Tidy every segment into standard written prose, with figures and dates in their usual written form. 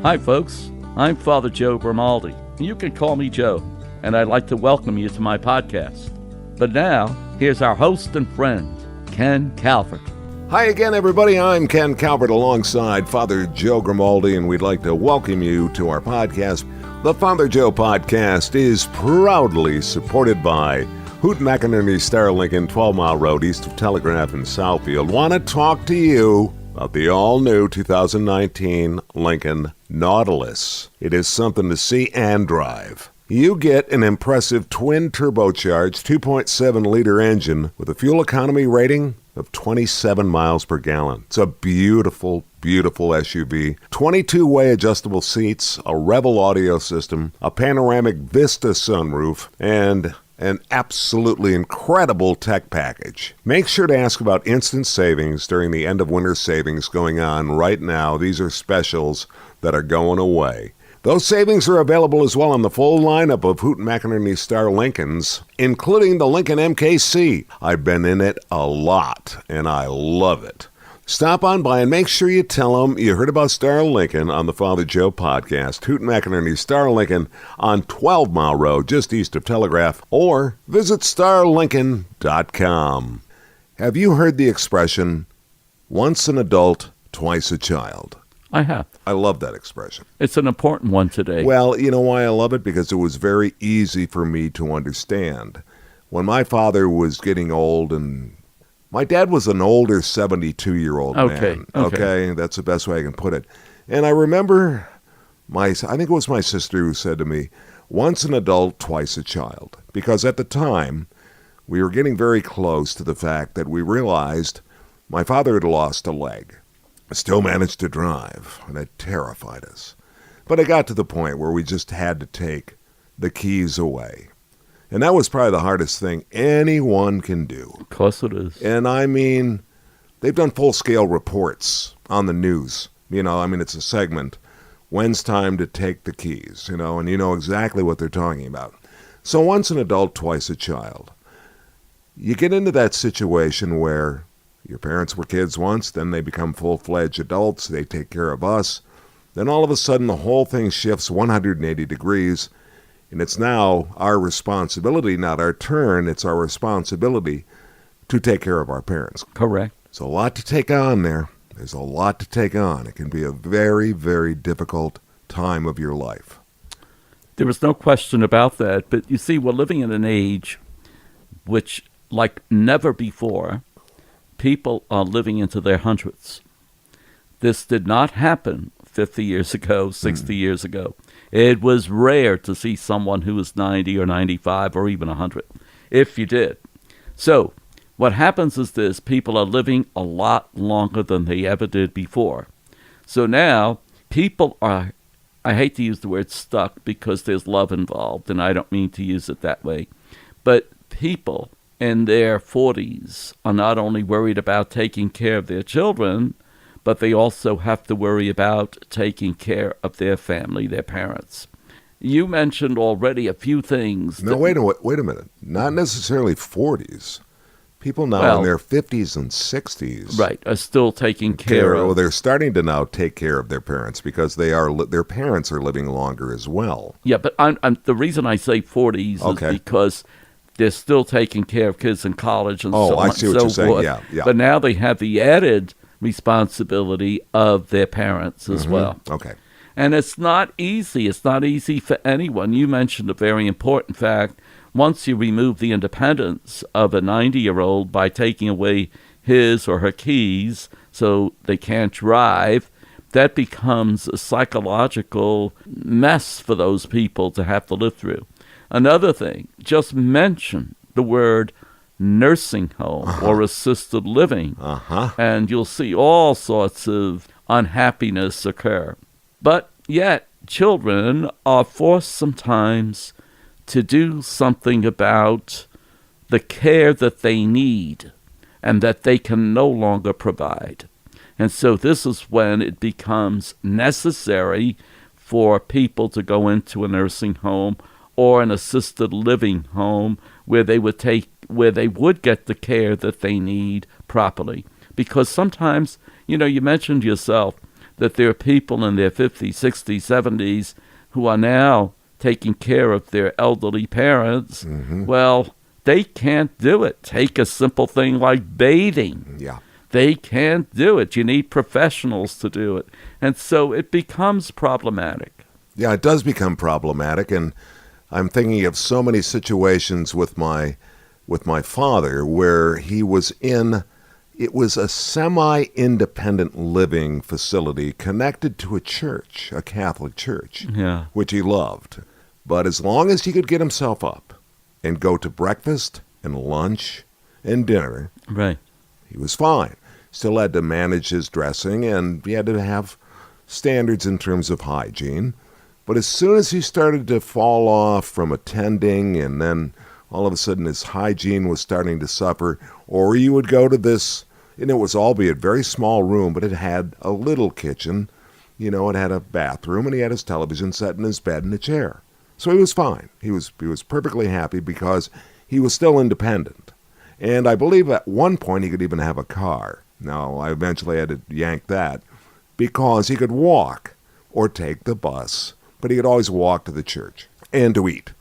Hi, folks. I'm Father Joe Grimaldi. You can call me Joe, and I'd like to welcome you to my podcast. But now, here's our host and friend, Ken Calvert. Hi again, everybody. I'm Ken Calvert alongside Father Joe Grimaldi, and we'd like to welcome you to our podcast. The Father Joe Podcast is proudly supported by Hoot McInerney Star Lincoln, 12 Mile Road, east of Telegraph in Southfield. Want to talk to you about the all-new 2019 Lincoln Nautilus. It is something to see and drive. You get an impressive twin turbocharged 2.7-liter engine with a fuel economy rating of 27 miles per gallon. It's a beautiful, beautiful SUV. 22-way adjustable seats, a Revel audio system, a panoramic Vista sunroof, and an absolutely incredible tech package. Make sure to ask about instant savings during the end of winter savings going on right now. These are specials that are going away. Those savings are available as well on the full lineup of Hoot McInerney Star Lincolns, including the Lincoln MKC. I've been in it a lot, and I love it. Stop on by and make sure you tell them you heard about Star Lincoln on the Father Joe Podcast. Hoot McInerney Star Lincoln on 12 Mile Road, just east of Telegraph, or visit starlincoln.com. Have you heard the expression, once an adult, twice a child? I have. I love that expression. It's an important one today. Well, you know why I love it? Because it was very easy for me to understand. When my father was getting old, and my dad was an older 72-year-old man. Okay, that's the best way I can put it. And I remember I think it was my sister who said to me, once an adult, twice a child. Because at the time, we were getting very close to the fact that we realized my father had lost a leg. Still managed to drive, and it terrified us. But it got to the point where we just had to take the keys away. And that was probably the hardest thing anyone can do. Of course it is. And I mean, they've done full-scale reports on the news. It's a segment. When's time to take the keys, and you know exactly what they're talking about. So once an adult, twice a child. You get into that situation where your parents were kids once, then they become full-fledged adults, they take care of us. Then all of a sudden the whole thing shifts 180 degrees, and it's now our responsibility, not our turn, it's our responsibility to take care of our parents. Correct. There's a lot to take on there. There's a lot to take on. It can be a very, very difficult time of your life. There is no question about that, but you see, we're living in an age which, like never before, people are living into their hundreds. This did not happen 50 years ago, 60 years ago. It was rare to see someone who was 90 or 95 or even 100, if you did. So what happens is this: people are living a lot longer than they ever did before. So now people are, I hate to use the word stuck because there's love involved, and I don't mean to use it that way, but people in their 40s are not only worried about taking care of their children, but they also have to worry about taking care of their family, their parents. You mentioned already a few things. No, wait a minute. Not necessarily 40s. People now in their 50s and 60s. Right, are still taking care of. Well, they're starting to now take care of their parents because their parents are living longer as well. Yeah, but the reason I say 40s is because they're still taking care of kids in college and so on and so forth. Oh, I see what you're saying, yeah. But now they have the added responsibility of their parents as well. Okay. And it's not easy. It's not easy for anyone. You mentioned a very important fact. Once you remove the independence of a 90-year-old by taking away his or her keys so they can't drive, that becomes a psychological mess for those people to have to live through. Another thing, just mention the word nursing home or assisted living, and you'll see all sorts of unhappiness occur. But yet, children are forced sometimes to do something about the care that they need and that they can no longer provide. And so this is when it becomes necessary for people to go into a nursing home or an assisted living home where they would get the care that they need properly. Because sometimes, you mentioned yourself, that there are people in their 50s, 60s, 70s who are now taking care of their elderly parents. Well, they can't do it. Take a simple thing like bathing. Yeah. They can't do it. You need professionals to do it. And so it becomes problematic. Yeah, it does become problematic, and I'm thinking of so many situations with my father where he was in, it was a semi-independent living facility connected to a church, a Catholic church, Yeah. which he loved. But as long as he could get himself up and go to breakfast and lunch and dinner, Right. he was fine. Still had to manage his dressing, and he had to have standards in terms of hygiene. But as soon as he started to fall off from attending, and then all of a sudden his hygiene was starting to suffer, or you would go to this, and it was albeit very small room, but it had a little kitchen, it had a bathroom, and he had his television set in his bed and a chair. So he was fine. He was perfectly happy because he was still independent. And I believe at one point he could even have a car. Now, I eventually had to yank that because he could walk or take the bus, but he could always walk to the church and to eat.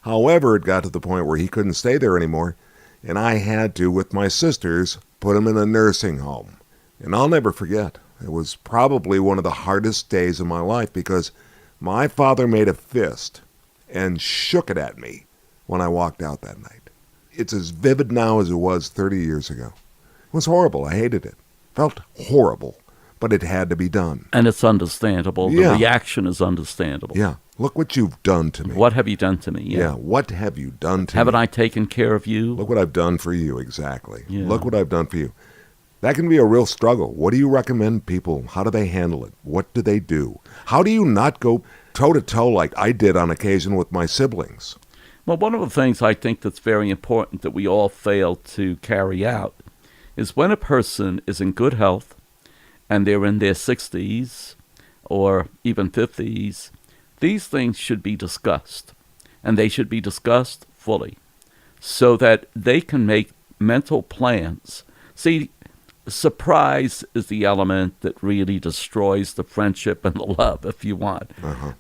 However, it got to the point where he couldn't stay there anymore, and I had to, with my sisters, put him in a nursing home. And I'll never forget. It was probably one of the hardest days of my life because my father made a fist and shook it at me when I walked out that night. It's as vivid now as it was 30 years ago. It was horrible. I hated it. Felt horrible, but it had to be done. And it's understandable. Yeah. The reaction is understandable. Yeah. Look what you've done to me. What have you done to me? Yeah. What have you done to Haven't me? I taken care of you? Look what I've done for you. Exactly. Yeah. Look what I've done for you. That can be a real struggle. What do you recommend people? How do they handle it? What do they do? How do you not go toe-to-toe like I did on occasion with my siblings? Well, one of the things I think that's very important that we all fail to carry out is when a person is in good health and they're in their 60s or even 50s, these things should be discussed, and they should be discussed fully so that they can make mental plans. See, surprise is the element that really destroys the friendship and the love, if you want.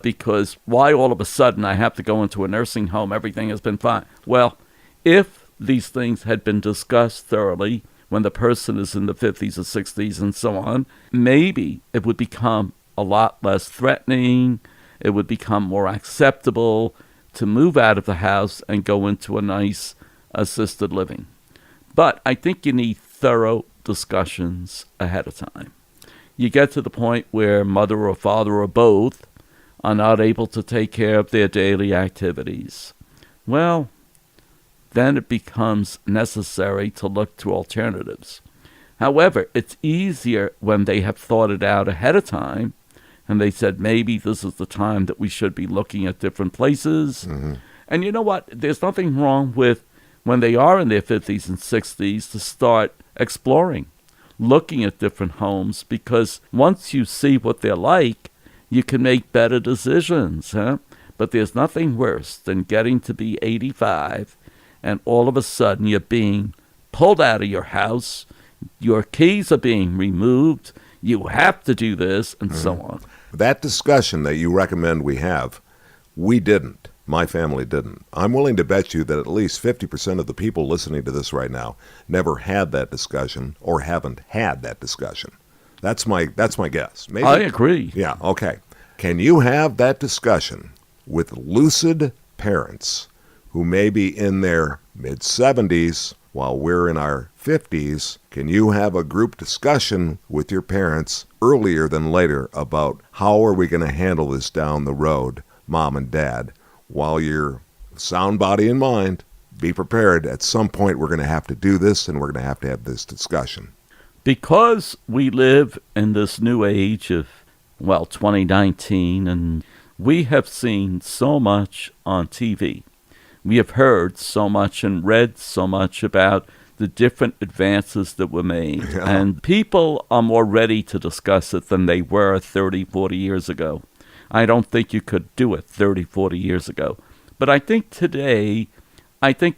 Because why all of a sudden I have to go into a nursing home, everything has been fine? Well, if these things had been discussed thoroughly when the person is in the 50s or 60s and so on, maybe it would become a lot less threatening. It would become more acceptable to move out of the house and go into a nice assisted living. But I think you need thorough discussions ahead of time. You get to the point where mother or father or both are not able to take care of their daily activities. Well, then it becomes necessary to look to alternatives. However, it's easier when they have thought it out ahead of time and they said, maybe this is the time that we should be looking at different places. And you know what? There's nothing wrong with when they are in their 50s and 60s to start exploring, looking at different homes, because once you see what they're like, you can make better decisions. But there's nothing worse than getting to be 85 and all of a sudden you're being pulled out of your house, your keys are being removed, you have to do this, and so on. That discussion that you recommend we have, we didn't. My family didn't. I'm willing to bet you that at least 50% of the people listening to this right now never had that discussion or haven't had that discussion. That's my guess. Maybe. I agree. Yeah, okay. Can you have that discussion with lucid parents who may be in their mid-70s while we're in our 50s? Can you have a group discussion with your parents earlier than later about how are we going to handle this down the road, mom and dad? While you're sound body and mind, be prepared. At some point, we're going to have to do this, and we're going to have this discussion. Because we live in this new age of, 2019, and we have seen so much on TV. We have heard so much and read so much about the different advances that were made. Yeah. And people are more ready to discuss it than they were 30, 40 years ago. I don't think you could do it 30, 40 years ago. But I think today,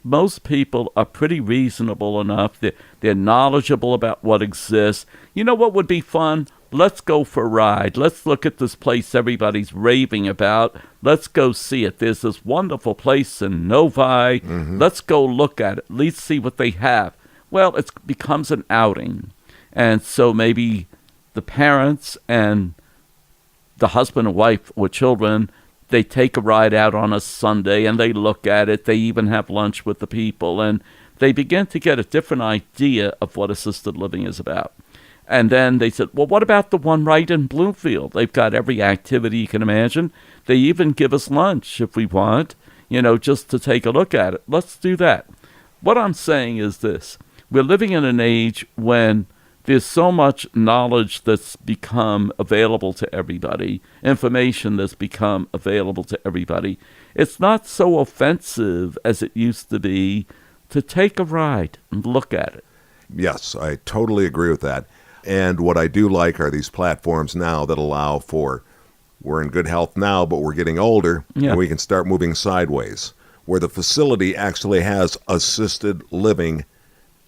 most people are pretty reasonable enough. They're knowledgeable about what exists. You know what would be fun? let's go for a ride. Let's look at this place everybody's raving about. Let's go see it. There's this wonderful place in Novi. Let's go look at it. At least see what they have. Well, it becomes an outing. And so maybe the parents and the husband and wife or children, they take a ride out on a Sunday and they look at it. They even have lunch with the people. And they begin to get a different idea of what assisted living is about. And then they said, well, what about the one right in Bloomfield? They've got every activity you can imagine. They even give us lunch if we want, just to take a look at it. Let's do that. What I'm saying is this. We're living in an age when there's so much knowledge that's become available to everybody, information that's become available to everybody. It's not so offensive as it used to be to take a ride and look at it. Yes, I totally agree with that. And what I do like are these platforms now that allow for, we're in good health now, but we're getting older, and we can start moving sideways, where the facility actually has assisted living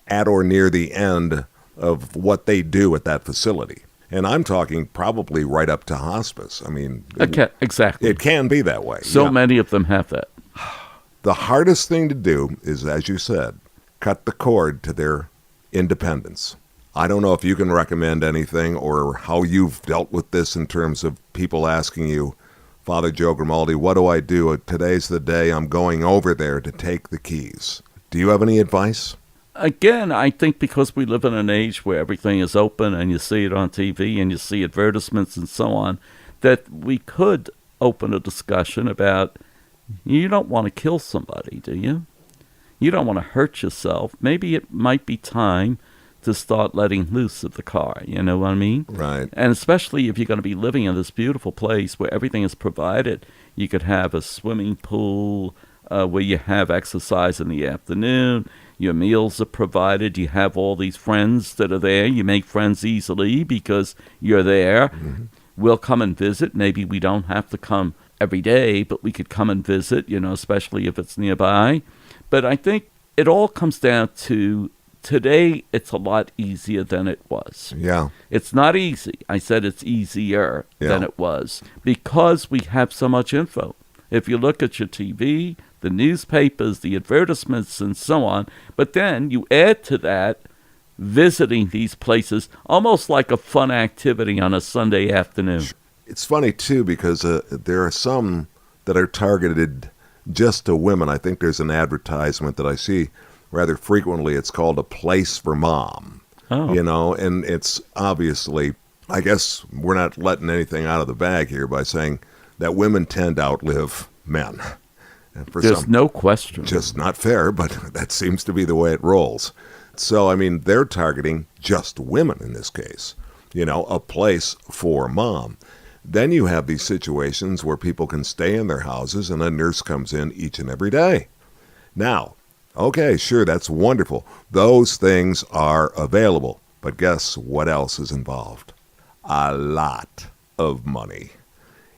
at or near the end of what they do at that facility. And I'm talking probably right up to hospice. I mean, exactly. It can be that way. So many of them have that. The hardest thing to do is, as you said, cut the cord to their independence. I don't know if you can recommend anything or how you've dealt with this in terms of people asking you, Father Joe Grimaldi, what do I do? Today's the day I'm going over there to take the keys. Do you have any advice? Again, I think because we live in an age where everything is open and you see it on TV and you see advertisements and so on, that we could open a discussion about, you don't want to kill somebody, do you? You don't want to hurt yourself. Maybe it might be time to start letting loose of the car, you know what I mean? Right. And especially if you're going to be living in this beautiful place where everything is provided. You could have a swimming pool where you have exercise in the afternoon. Your meals are provided. You have all these friends that are there. You make friends easily because you're there. We'll come and visit. Maybe we don't have to come every day, but we could come and visit, especially if it's nearby. But I think it all comes down to today it's a lot easier than it was. Yeah. It's not easy. I said it's easier than it was because we have so much info. If you look at your TV, the newspapers, the advertisements, and so on, but then you add to that visiting these places almost like a fun activity on a Sunday afternoon. It's funny, too, because there are some that are targeted just to women. I think there's an advertisement that I see rather frequently. It's called A Place for Mom. Oh. And it's obviously, I guess we're not letting anything out of the bag here by saying that women tend to outlive men. There's no question. Just not fair, but that seems to be the way it rolls. So, I mean, they're targeting just women in this case. A place for mom. Then you have these situations where people can stay in their houses and a nurse comes in each and every day. Now, okay, sure, that's wonderful. Those things are available. But guess what else is involved? A lot of money.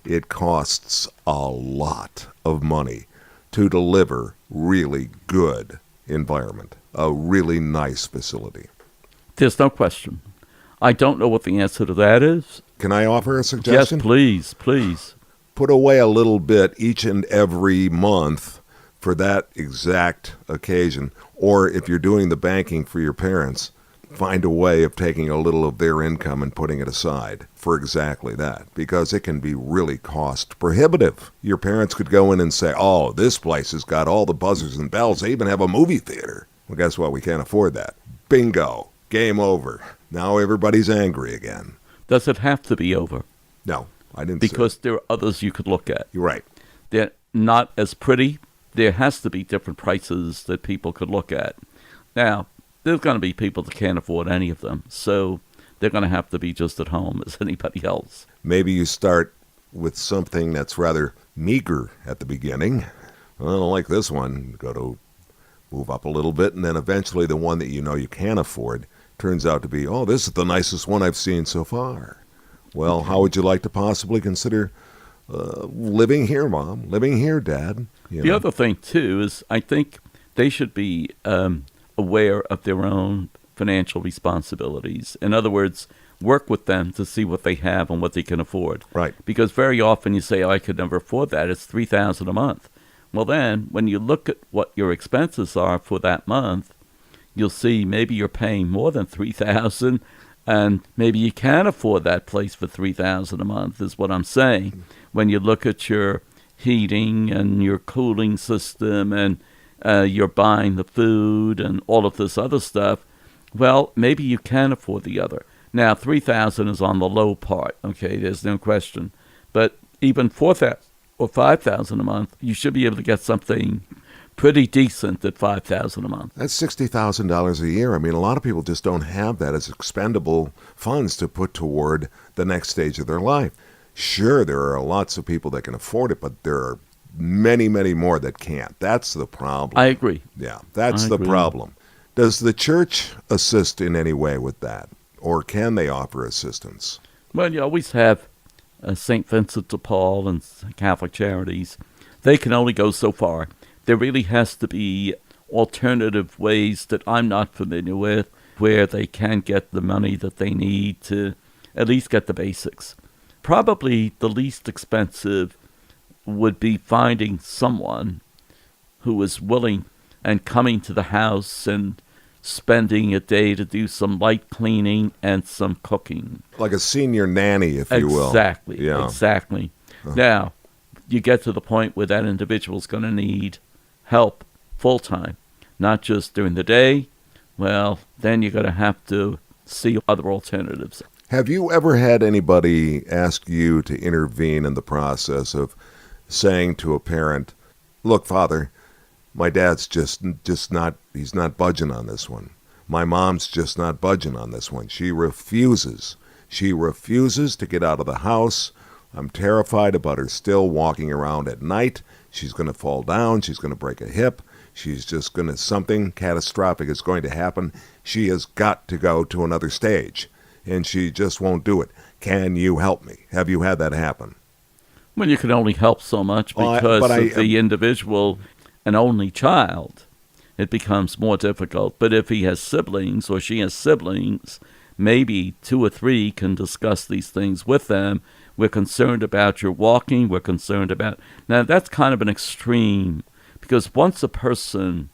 It costs a lot of money to deliver really good environment, a really nice facility. There's no question. I don't know what the answer to that is. Can I offer a suggestion? Yes, please. Put away a little bit each and every month for that exact occasion. Or if you're doing the banking for your parents, find a way of taking a little of their income and putting it aside for exactly that, because it can be really cost prohibitive. Your parents could go in and say, oh, this place has got all the buzzers and bells. They even have a movie theater. Well, guess what? We can't afford that. Bingo. Game over. Now everybody's angry again. Does it have to be over? No, I didn't Because say. there are others you could look at. You're right. They're not as pretty. There has to be different prices that people could look at. Now, there's going to be people that can't afford any of them, so they're going to have to be just at home as anybody else. Maybe you start with something that's rather meager at the beginning. Well, I don't like this one. Go to move up a little bit, and then eventually the one that you can afford turns out to be, oh, this is the nicest one I've seen so far. Well, how would you like to possibly consider living here, Mom? Living here, Dad? The other thing, too, is I think they should be aware of their own financial responsibilities. In other words, work with them to see what they have and what they can afford. Right. Because very often you say, oh, I could never afford that. It's $3,000 a month. Well, then when you look at what your expenses are for that month, you'll see maybe you're paying more than $3,000, and maybe you can afford that place for $3,000 a month, is what I'm saying. When you look at your heating and your cooling system and you're buying the food and all of this other stuff, well, maybe you can afford the other. Now, $3,000 is on the low part, okay? There's no question. But even $4,000 or $5,000 a month, you should be able to get something pretty decent at $5,000 a month. That's $60,000 a year. I mean, a lot of people just don't have that as expendable funds to put toward the next stage of their life. Sure, there are lots of people that can afford it, but there are many, many more that can't. That's the problem. I agree. Yeah, that's I the agree. problem. Does the church assist in any way with that? Or can they offer assistance? Well, you always have St. Vincent de Paul and Catholic Charities. They can only go so far. There really has to be alternative ways that I'm not familiar with where they can get the money that they need to at least get the basics. Probably the least expensive would be finding someone who is willing and coming to the house and spending a day to do some light cleaning and some cooking. Like a senior nanny, if you will. Exactly. Yeah. Exactly. Now, you get to the point where that individual's going to need help full time, not just during the day. Well, then you're going to have to see other alternatives. Have you ever had anybody ask you to intervene in the process of saying to a parent, look, Father, my dad's just not, he's not budging on this one. My mom's just not budging on this one. She refuses. She refuses to get out of the house. I'm terrified about her still walking around at night. She's going to fall down. She's going to break a hip. She's just going to, something catastrophic is going to happen. She has got to go to another stage, and she just won't do it. Can you help me? Have you had that happen? Well, you can only help so much because of the individual, an only child. It becomes more difficult. But if he has siblings or she has siblings, maybe 2 or 3 can discuss these things with them. We're concerned about your walking. We're concerned about... Now, that's kind of an extreme, because once a person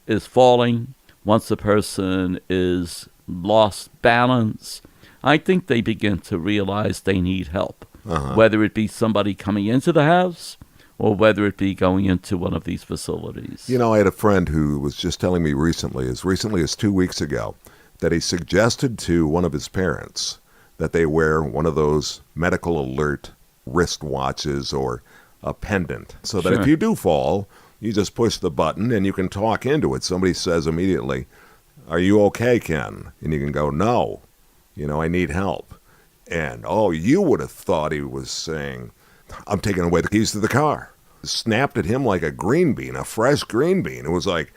is falling, once a person is lost balance, I think they begin to realize they need help, whether it be somebody coming into the house or whether it be going into one of these facilities. You know, I had a friend who was just telling me recently as 2 weeks ago, that he suggested to one of his parents that they wear one of those medical alert wristwatches or a pendant, so that if you do fall, you just push the button and you can talk into it. Somebody says immediately, are you okay, Ken? And you can go, no, I need help. And, you would have thought he was saying, I'm taking away the keys to the car. Snapped at him like a green bean, a fresh green bean. It was like,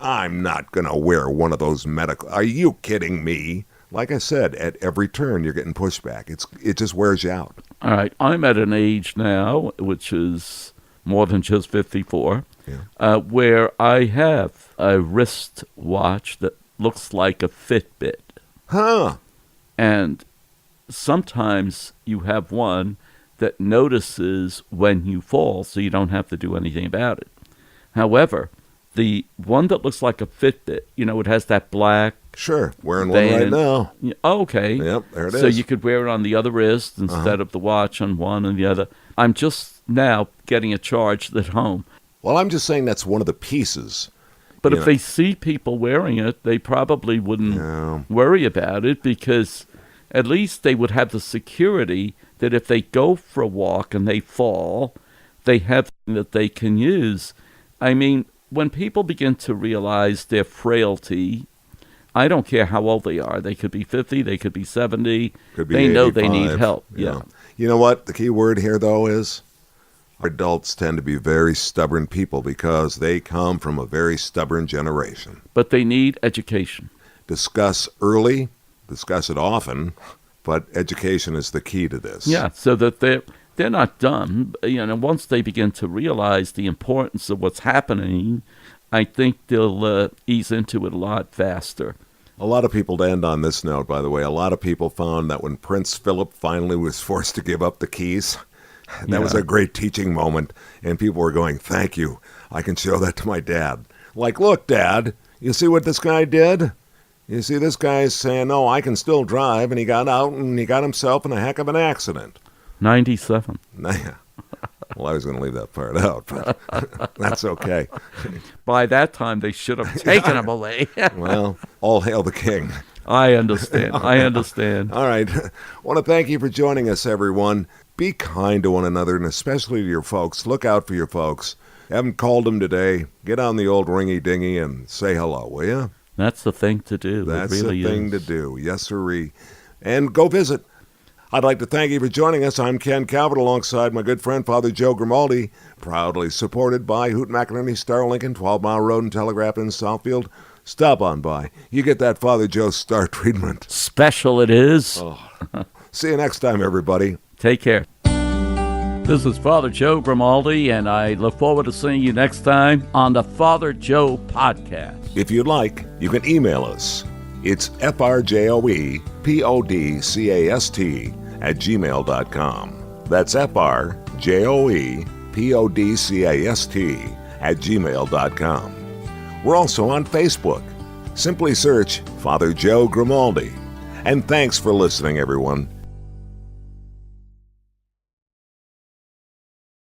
I'm not going to wear one of those medical. Are you kidding me? Like I said, at every turn, you're getting pushback. It just wears you out. All right. I'm at an age now, which is more than just 54, where I have a wrist watch that looks like a Fitbit. Huh. And sometimes you have one that notices when you fall, so you don't have to do anything about it. However, the one that looks like a Fitbit, it has that black... Sure, wearing one right now. Okay. Yep, there it is. So you could wear it on the other wrist instead of the watch on one and the other. I'm just now getting it charged at home. Well, I'm just saying that's one of the pieces. But if they see people wearing it, they probably wouldn't worry about it, because at least they would have the security that if they go for a walk and they fall, they have something that they can use. I mean, when people begin to realize their frailty, I don't care how old they are. They could be 50, they could be 70. Could be they 85. know they need help. Yeah. You know what? The key word here, though, is adults tend to be very stubborn people because they come from a very stubborn generation. But they need education. Discuss early, discuss it often, but education is the key to this. Yeah, so that they're not dumb. Once they begin to realize the importance of what's happening, I think they'll ease into it a lot faster. A lot of people, to end on this note, by the way, a lot of people found that when Prince Philip finally was forced to give up the keys, that was a great teaching moment, and people were going, thank you, I can show that to my dad. Like, look, Dad, you see what this guy did? You see, this guy's saying, no, I can still drive, and he got out and he got himself in a heck of an accident. 97. Well, I was going to leave that part out, but that's okay. By that time, they should have taken him away. Well, all hail the king. I understand. I understand. All right. I want to thank you for joining us, everyone. Be kind to one another, and especially to your folks. Look out for your folks. Haven't called them today. Get on the old ringy-dingy and say hello, will you? That's the thing to do. That's it really the thing is. to do. Yes, sirree. And go visit. I'd like to thank you for joining us. I'm Ken Calvert alongside my good friend Father Joe Grimaldi, proudly supported by Hoot McInerney, Star Lincoln, 12 Mile Road and Telegraph in Southfield. Stop on by. You get that Father Joe Star treatment. Special it is. Oh. See you next time, everybody. Take care. This is Father Joe Grimaldi, and I look forward to seeing you next time on the Father Joe Podcast. If you'd like, you can email us. It's frjoepodcast@gmail.com. That's frjoepodcast@gmail.com. We're also on Facebook. Simply search Father Joe Grimaldi. And thanks for listening, everyone.